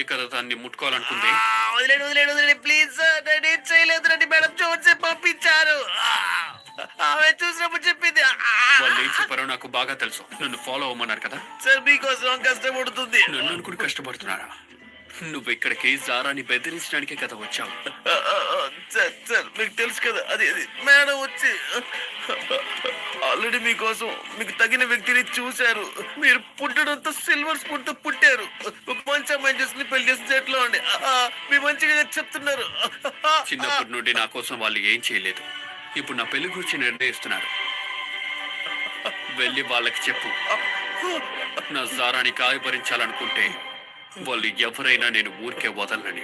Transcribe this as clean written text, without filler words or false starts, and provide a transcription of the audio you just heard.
నువ్వే కదా దాన్ని ముట్టుకోవాలనుకుంది. వదిలేండి వదిలేండి వదిలేండి ప్లీజ్ సార్, నేనేం చేయలేదురండి మేడం, చూసి పంపించారు. ఆమె చూసినప్పుడు చెప్పింది. వాళ్ళు ఏం చెప్పారో నాకు బాగా తెలుసు. నన్ను ఫాలో అవ్వమన్నారు కదా. సార్ మీకోసం కష్టపడుతుంది. నన్ను అనుకుని కష్టపడుతున్నారా? నువ్వు ఇక్కడికి జారాని బెదిరించడానికే కదా వచ్చావు. సార్ సార్ మీకు తెలుసు కదా, అది అది మేడం వచ్చి ఆల్రెడీ మీకోసం మీకు తగిన వ్యక్తిని చూశారు. మీరు పుట్టడంతో సిల్వర్ స్పూన్ తో పుట్టారు. ఒక మంచి అమ్మాయి చేసుకుని పెళ్లి చేసిన చెట్లో అండి. మీ మంచిగా చెప్తున్నారు. చిన్నప్పటి నుండి నా కోసం వాళ్ళు ఏం చేయలేదు. ఇప్పుడు నా పెళ్లి గురించి నిర్ణయిస్తున్నారు. వెళ్ళి వాళ్ళకి చెప్పు, నా జారాని గాయపరించాలనుకుంటే వాళ్ళు ఎవరైనా నేను ఊరికే వదలని.